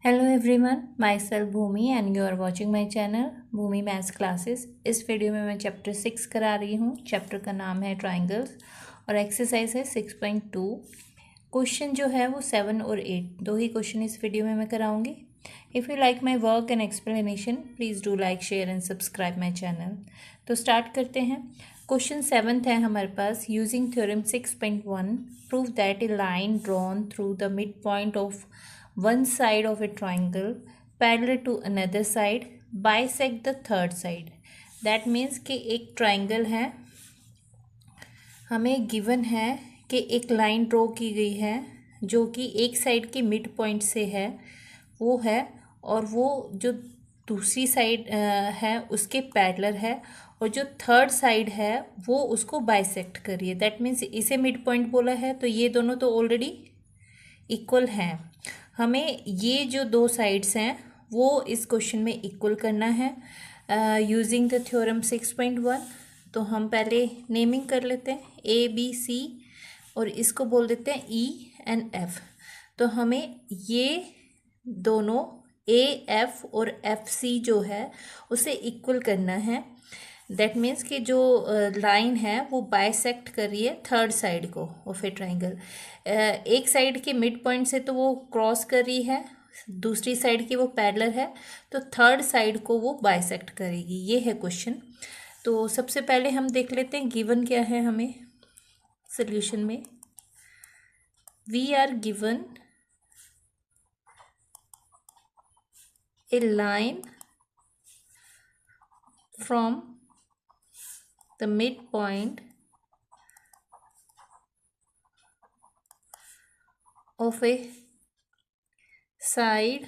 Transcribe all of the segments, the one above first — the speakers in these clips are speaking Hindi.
Hello everyone, myself Bhumi and you are watching my channel Bhumi maths classes. इस वीडियो में मैं चैप्टर 6 करा रही हूँ। चैप्टर का नाम है ट्राइंगल्स और एक्सरसाइज है 6.2। क्वेश्चन जो है वो 7 और 8 दो ही क्वेश्चन इस वीडियो में मैं कराऊंगी। If you like my work and explanation please do like share and subscribe my channel. तो स्टार्ट करते हैं। क्वेश्चन 7 है हमारे पास। Using theorem 6.1 prove that a line drawn through the mid point of one side of a triangle parallel to another side bisect the third side। that means कि एक ट्राइंगल है, हमें गिवन है कि एक लाइन ड्रॉ की गई है जो कि एक साइड के मिड पॉइंट से है वो है, और वो जो दूसरी साइड है उसके पैरेलल है, और जो थर्ड साइड है वो उसको बाइसेक्ट कर रही है। दैट मीन्स इसे मिड पॉइंट बोला है, तो ये दोनों तो ऑलरेडी इक्वल हैं। हमें ये जो दो साइड्स हैं वो इस क्वेश्चन में इक्वल करना है यूजिंग द थ्योरम 6.1। तो हम पहले नेमिंग कर लेते हैं ए बी सी, और इसको बोल देते हैं ई एंड एफ। तो हमें ये दोनों ए एफ और एफ सी जो है उसे इक्वल करना है। दैट मीन्स कि जो लाइन है वो बाइसेक्ट कर रही है थर्ड साइड को ऑफ ए ट्राइंगल। एक साइड के मिड पॉइंट से तो वो क्रॉस कर रही है, दूसरी साइड की वो पैरेलल है, तो थर्ड साइड को वो बाइसेक्ट करेगी। ये है क्वेश्चन। तो सबसे पहले हम देख लेते हैं गिवन क्या है हमें सॉल्यूशन में। We are given a line from the midpoint of a side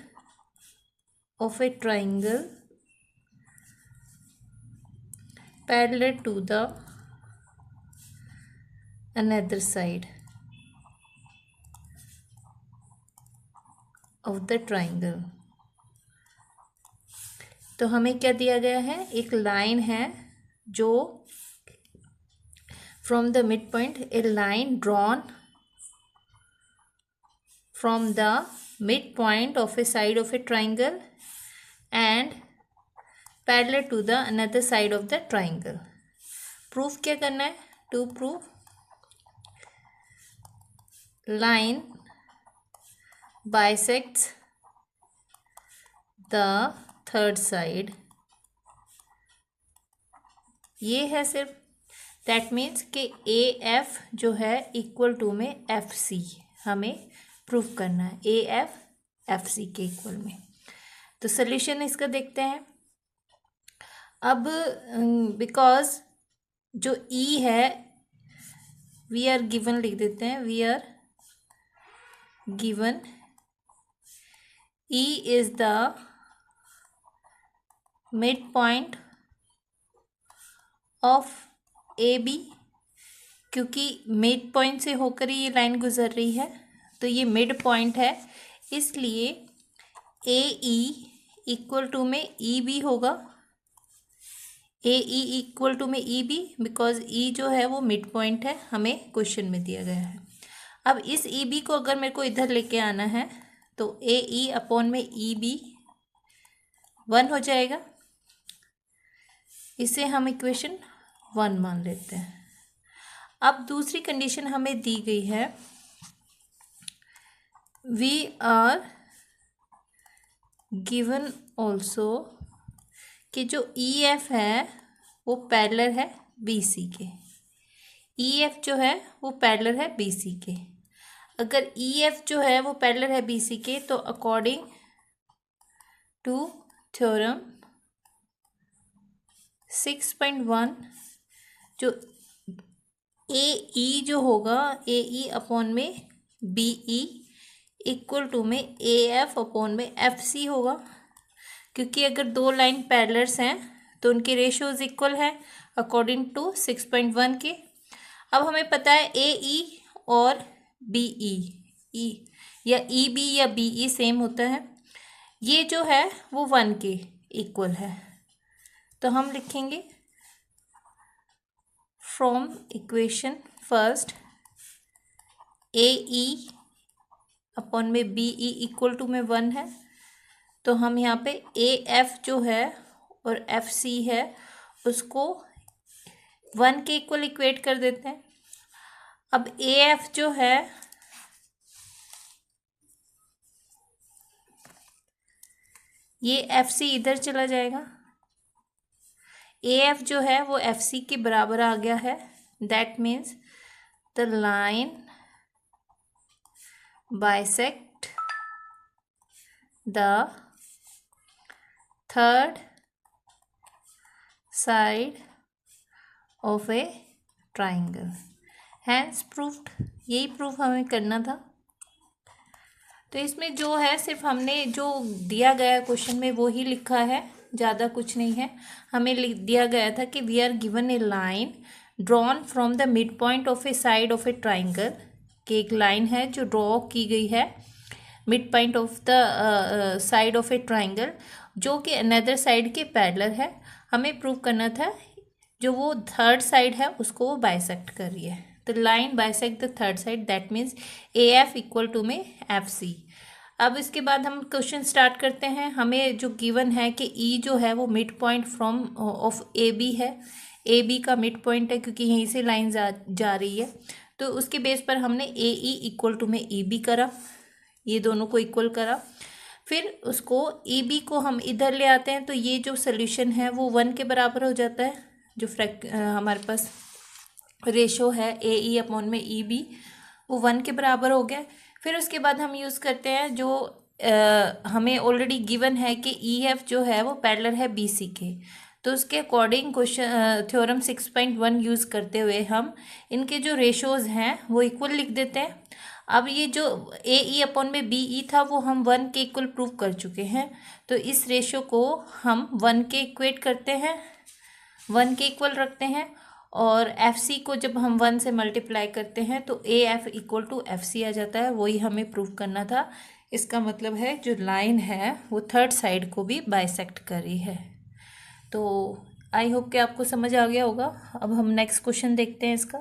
of a triangle parallel to the another side of the triangle। तो हमें क्या दिया गया है, एक लाइन है जो from the midpoint, a line drawn from the midpoint of a side of a triangle and parallel to the another side of the triangle। Proof क्या करना है, to prove line bisects the third side। ये है सिर्फ। दैट मीन्स कि ए एफ जो है इक्वल टू में एफ सी हमें प्रूफ करना है, ए एफ एफ सी के इक्वल में। तो सोल्यूशन इसका देखते हैं। अब बिकॉज जो ई है वी आर गिवन लिख देते हैं, we are given E is the mid point of A B. क्योंकि मिड पॉइंट से होकर ही ये लाइन गुजर रही है तो ये मिड पॉइंट है, इसलिए ए ई इक्वल टू में ई बी होगा। ए ई इक्वल टू में ई बी, बिकॉज ई जो है वो मिड पॉइंट है, हमें क्वेश्चन में दिया गया है। अब इस ई बी को अगर मेरे को इधर लेके आना है तो ए ई अपॉन में ई बी 1 हो जाएगा। इसे हम इक्वेशन 1 मान लेते हैं। अब दूसरी कंडीशन हमें दी गई है, वी आर गिवन ऑल्सो कि जो ई एफ है वो पैरेलल है बी सी के। ई एफ जो है वो पैरेलल है बी सी के। अगर ई एफ जो है वो पैरेलल है बी सी के तो अकॉर्डिंग टू थ्योरम 6.1 जो ए ई जो होगा ए ई अपॉन में बी ई इक्वल टू में ए एफ अपॉन में एफ सी होगा। क्योंकि अगर दो लाइन पैरेलल्स हैं तो उनके रेशियोज इक्वल है अकॉर्डिंग टू 6.1 के। अब हमें पता है ए ई और बी ई या ई बी या बी ई सेम होता है। ये जो है वो 1 के इक्वल है, तो हम लिखेंगे from equation first A E upon में बी ई इक्वल टू में 1 है, तो हम यहाँ पे ए एफ जो है और एफ सी है उसको 1 के इक्वल इक्वेट कर देते हैं। अब ए एफ जो है ये एफ सी इधर चला जाएगा, ए एफ जो है वो एफ सी के बराबर आ गया है। That means the line bisect the third side of a triangle, hence proved. यही प्रूफ हमें करना था। तो इसमें जो है सिर्फ हमने जो दिया गया क्वेश्चन में वो ही लिखा है, ज़्यादा कुछ नहीं है। हमें लिख दिया गया था कि we are given a line drawn from the mid point of a side of a triangle, कि एक लाइन है जो ड्रॉ की गई है mid point of the side of a triangle, जो कि अनदर साइड के पैरेलल है। हमें प्रूव करना था जो वो थर्ड साइड है उसको वो बाइसेक्ट कर रही है। The line bisect the third side, that means A F equal to में एफ सी। अब इसके बाद हम क्वेश्चन स्टार्ट करते हैं। हमें जो गिवन है कि ई जो है वो midpoint from of A B है, ए बी का मिड पॉइंट है क्योंकि यहीं से लाइन जा रही है। तो उसके बेस पर हमने ए ई इक्वल टू में ई बी करा, ये दोनों को इक्वल करा। फिर उसको ई बी को हम इधर ले आते हैं तो ये जो सोल्यूशन है वो 1 के बराबर हो जाता है। जो हमारे पास रेशो है ए ई अपॉन में ई बी वो 1 के बराबर हो गया। फिर उसके बाद हम यूज़ करते हैं जो हमें ऑलरेडी गिवन है कि ई एफ जो है वो पैरेलल है बी सी के, तो उसके अकॉर्डिंग क्वेश्चन थ्योरम 6.1 यूज़ करते हुए हम इनके जो रेशोज़ हैं वो इक्वल लिख देते हैं। अब ये जो ए ई अपॉन में बी ई था वो हम 1 के इक्वल प्रूव कर चुके हैं, तो इस रेशो को हम 1 के इक्वेट करते हैं, 1 के इक्वल रखते हैं। और एफ सी को जब हम 1 से मल्टीप्लाई करते हैं तो A F equal to F C आ जाता है। वही हमें प्रूव करना था। इसका मतलब है जो लाइन है वो थर्ड साइड को भी बाइसेक्ट कर रही है। तो आई होप कि आपको समझ आ गया होगा। अब हम नेक्स्ट क्वेश्चन देखते हैं इसका।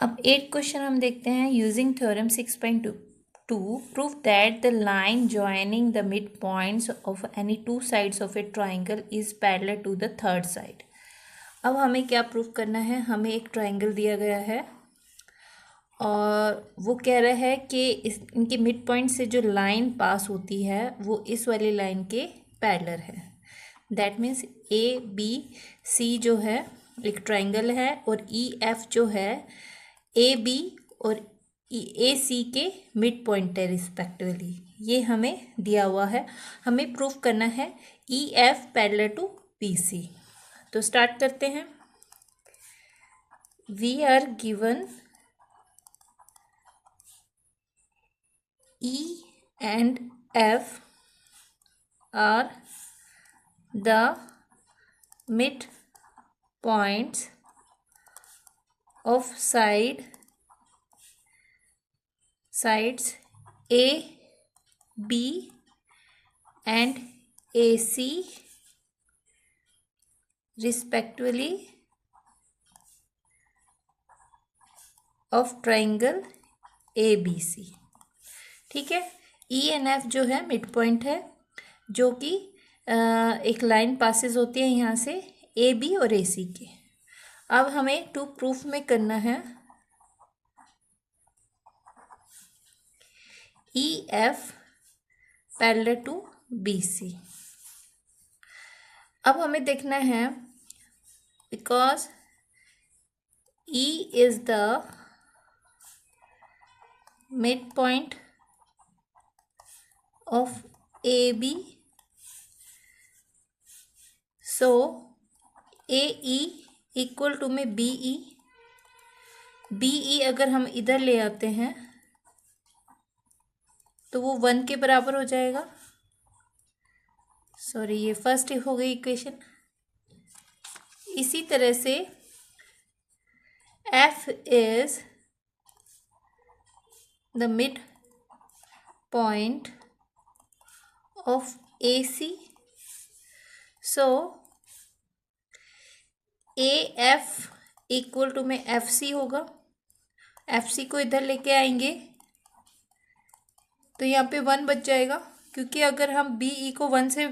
अब 8 क्वेश्चन हम देखते हैं। Using theorem 6.2 prove that the line joining the midpoints of any two sides of a triangle is parallel to the third side। अब हमें क्या प्रूफ करना है? हमें एक ट्राइंगल दिया गया है और वो कह रहा है कि इनके मिड पॉइंट से जो लाइन पास होती है वो इस वाली लाइन के पैरेलल है। That means A B C जो है एक ट्राइंगल है और ई एफ जो है ए बी और ए सी के मिड पॉइंट है रिस्पेक्टिवली। ये हमें दिया हुआ है। हमें प्रूफ करना है E F parallel to B C. तो स्टार्ट करते हैं। We are given E and F are the midpoints of sides A, B and AC respectively of triangle ABC। ठीक है, E and F जो है मिड पॉइंट है जो कि एक लाइन पासेस होती है यहाँ से ए बी और ए सी के। अब हमें टू प्रूफ में करना है E F parallel to B C. अब हमें देखना है because E is the mid point of A B, so A E equal to में बी ई। बी ई अगर हम इधर ले आते हैं तो वो 1 के बराबर हो जाएगा। सॉरी, ये फर्स्ट हो गई इक्वेशन। इसी तरह से F is the mid point of AC, so AF equal to में FC होगा। FC को इधर लेके आएंगे तो यहाँ पे 1 बच जाएगा, क्योंकि अगर हम बी ई को 1 से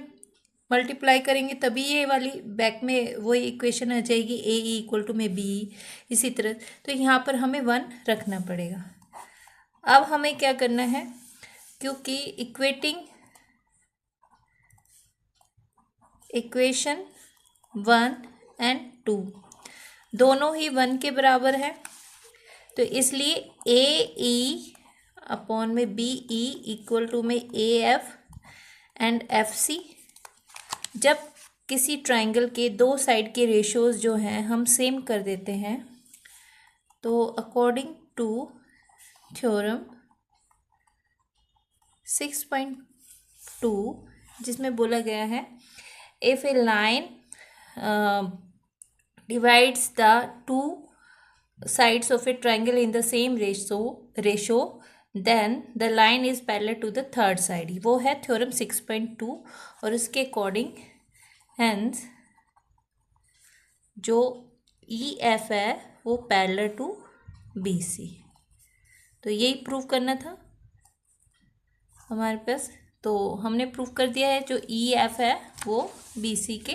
मल्टीप्लाई करेंगे तभी ये वाली बैक में वही इक्वेशन आ जाएगी, ए ई इक्वल टू में बी ई, इसी तरह। तो यहाँ पर हमें 1 रखना पड़ेगा। अब हमें क्या करना है, क्योंकि इक्वेशन 1 एंड 2 दोनों ही 1 के बराबर है, तो इसलिए ए ई अपॉन में बी ई इक्वल टू में A F and F C. जब किसी ट्राइंगल के दो साइड के रेशियोज जो हैं हम सेम कर देते हैं, तो अकॉर्डिंग टू थ्योरम 6.2 जिसमें बोला गया है, if A line divides the two sides of a triangle in the same ratio then the line is parallel to the third side। वो है थ्योरम 6.2 और उसके अकॉर्डिंग hence जो EF है वो पैरेलल टू BC। तो यही प्रूव करना था हमारे पास, तो हमने प्रूव कर दिया है जो EF है वो BC के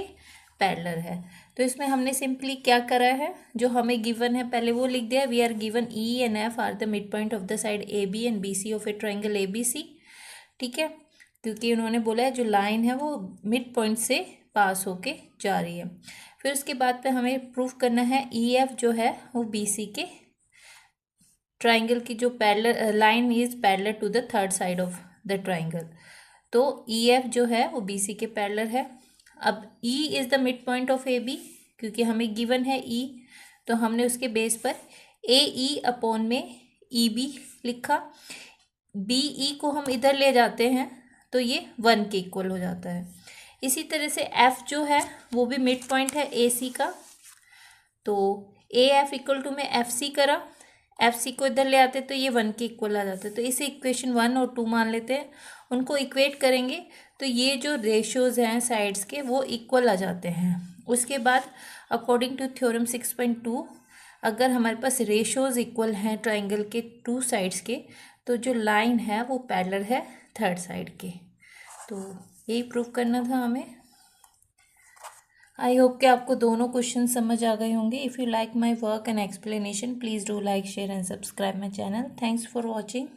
पैरेलल है। तो इसमें हमने सिंपली क्या करा है, जो हमें गिवन है पहले वो लिख दिया। We are given E and F are the mid point of the side AB and BC of a triangle ABC। ठीक है, क्योंकि उन्होंने बोला है जो लाइन है वो मिड पॉइंट से पास होके जा रही है। फिर उसके बाद पे हमें प्रूफ करना है EF जो है वो BC के ट्राइंगल की जो parallel line is parallel to the third side of the triangle. तो EF जो है वो BC के पैरेलल है। अब E is the mid point of AB, क्योंकि हमें गिवन है E, तो हमने उसके बेस पर AE अपॉन में EB लिखा। BE को हम इधर ले जाते हैं तो ये 1 के इक्वल हो जाता है। इसी तरह से F जो है वो भी मिड पॉइंट है AC का, तो AF इक्वल टू में FC करा, FC को इधर ले आते तो ये 1 के इक्वल आ जाता है। तो इसे इक्वेशन 1 और 2 मान लेते हैं, उनको इक्वेट करेंगे तो ये जो रेशियोज हैं साइड्स के वो इक्वल आ जाते हैं। उसके बाद अकॉर्डिंग टू थ्योरम 6.2 अगर हमारे पास रेशियोज इक्वल हैं ट्राइंगल के टू साइड्स के, तो जो लाइन है वो पैरेलल है थर्ड साइड के। तो यही प्रूव करना था हमें। आई होप कि आपको दोनों क्वेश्चन समझ आ गए होंगे। If you like my work and explanation please do like share and subscribe my channel. Thanks for watching.